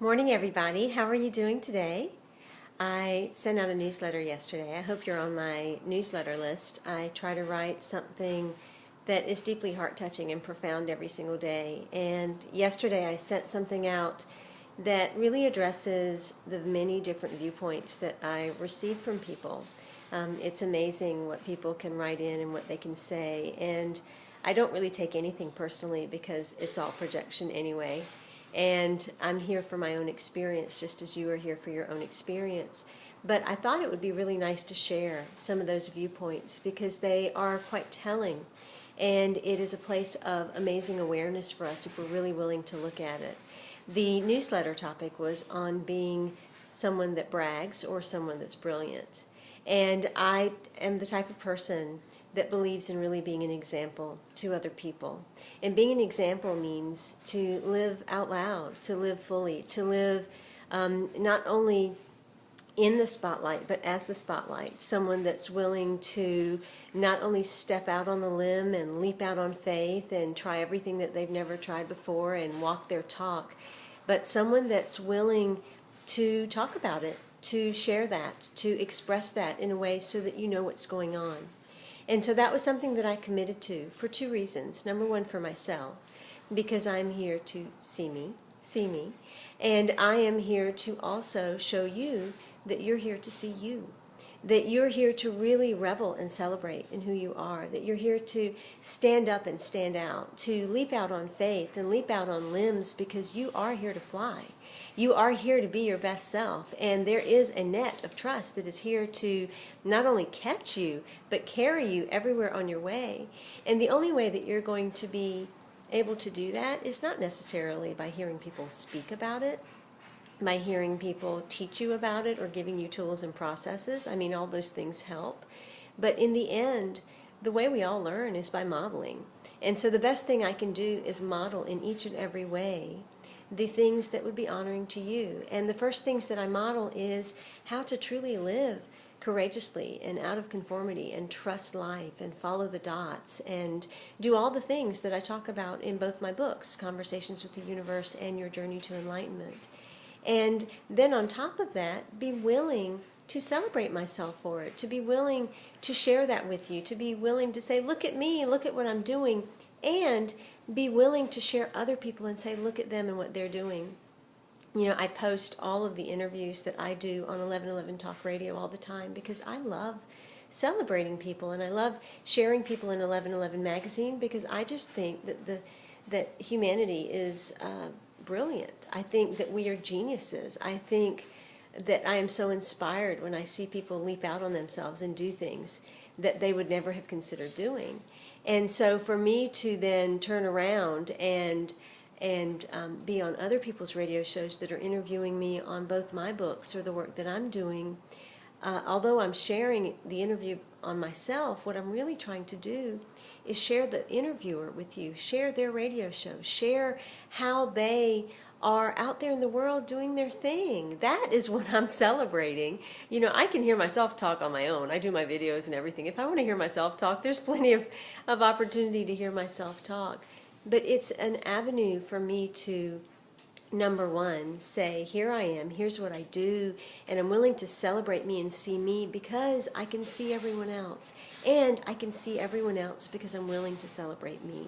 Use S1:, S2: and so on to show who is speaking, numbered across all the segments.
S1: Morning, everybody. How are you doing today? I sent out a newsletter yesterday. I hope you're on my newsletter list. I try to write something that is deeply heart-touching and profound every single day. And yesterday I sent something out that really addresses the many different viewpoints that I receive from people. It's amazing what people can write in and what they can say. And I don't really take anything personally because it's all projection anyway. And I'm here for my own experience, just as you are here for your own experience. But I thought it would be really nice to share some of those viewpoints because they are quite telling. And it is a place of amazing awareness for us if we're really willing to look at it. The newsletter topic was on being someone that brags or someone that's brilliant. And I am the type of person that believes in really being an example to other people. And being an example means to live out loud, to live fully, to live not only in the spotlight, but as the spotlight. Someone that's willing to not only step out on the limb and leap out on faith and try everything that they've never tried before and walk their talk, but someone that's willing to talk about it, to share that, to express that in a way so that you know what's going on. And so that was something that I committed to for two reasons. Number one, for myself, because I'm here to see me, and I am here to also show you that you're here to see you, that you're here to really revel and celebrate in who you are, that you're here to stand up and stand out, to leap out on faith and leap out on limbs because you are here to fly. You are here to be your best self, and there is a net of trust that is here to not only catch you, but carry you everywhere on your way. And the only way that you're going to be able to do that is not necessarily by hearing people speak about it, by hearing people teach you about it or giving you tools and processes. I mean, all those things help. But in the end, the way we all learn is by modeling. And so the best thing I can do is model in each and every way the things that would be honoring to you. And the first things that I model is how to truly live courageously and out of conformity and trust life and follow the dots and do all the things that I talk about in both my books, Conversations with the Universe and Your Journey to Enlightenment. And then on top of that, be willing to celebrate myself for it, to be willing to share that with you, to be willing to say, look at me, look at what I'm doing, and be willing to share other people and say, look at them and what they're doing. You know, I post all of the interviews that I do on 1111 Talk Radio all the time because I love celebrating people and I love sharing people in 1111 Magazine because I just think that humanity is brilliant. I think that we are geniuses. I think that I am so inspired when I see people leap out on themselves and do things that they would never have considered doing. And so for me to then turn around and be on other people's radio shows that are interviewing me on both my books or the work that I'm doing, although I'm sharing the interview on myself, what I'm really trying to do is share the interviewer with you, share their radio show, share how they are out there in the world doing their thing. That is what I'm celebrating. You know, I can hear myself talk on my own. I do my videos and everything. If I want to hear myself talk, there's plenty of opportunity to hear myself talk. But it's an avenue for me to, number one, say, here I am, here's what I do, and I'm willing to celebrate me and see me because I can see everyone else. And I can see everyone else because I'm willing to celebrate me.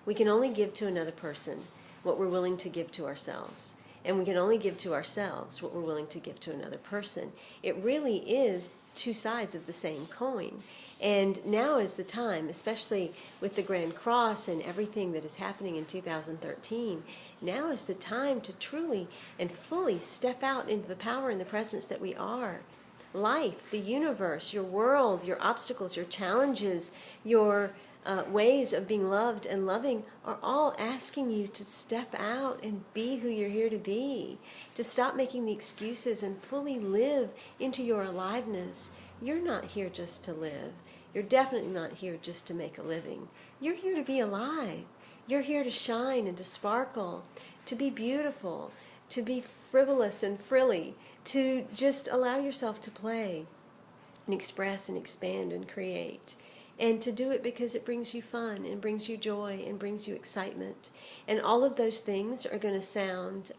S1: We can only give to another person what we're willing to give to ourselves. And we can only give to ourselves what we're willing to give to another person. It really is two sides of the same coin. And now is the time, especially with the Grand Cross and everything that is happening in 2013, now is the time to truly and fully step out into the power and the presence that we are. Life, the universe, your world, your obstacles, your challenges, your ways of being loved and loving are all asking you to step out and be who you're here to be, to stop making the excuses and fully live into your aliveness. You're not here just to live. You're definitely not here just to make a living. You're here to be alive. You're here to shine and to sparkle, to be beautiful, to be frivolous and frilly, to just allow yourself to play and express and expand and create. And to do it because it brings you fun and brings you joy and brings you excitement. And all of those things are going to sound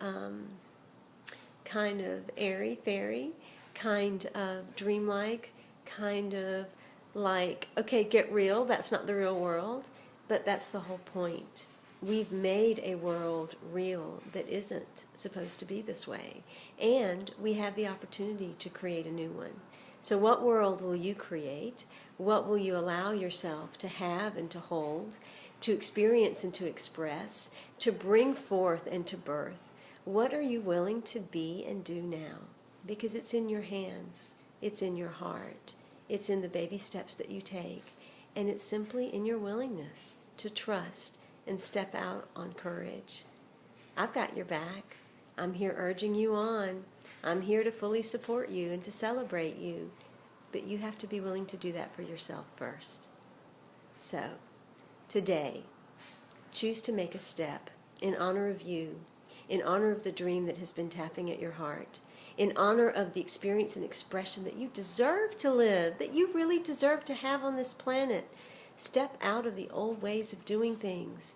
S1: kind of airy-fairy, kind of dreamlike, kind of like, okay, get real, that's not the real world, but that's the whole point. We've made a world real that isn't supposed to be this way, and we have the opportunity to create a new one. So what world will you create? What will you allow yourself to have and to hold, to experience and to express, to bring forth and to birth? What are you willing to be and do now? Because it's in your hands, it's in your heart, it's in the baby steps that you take, and it's simply in your willingness to trust and step out on courage. I've got your back. I'm here urging you on. I'm here to fully support you and to celebrate you. But you have to be willing to do that for yourself first. So, today, choose to make a step in honor of you, in honor of the dream that has been tapping at your heart, in honor of the experience and expression that you deserve to live, that you really deserve to have on this planet. Step out of the old ways of doing things.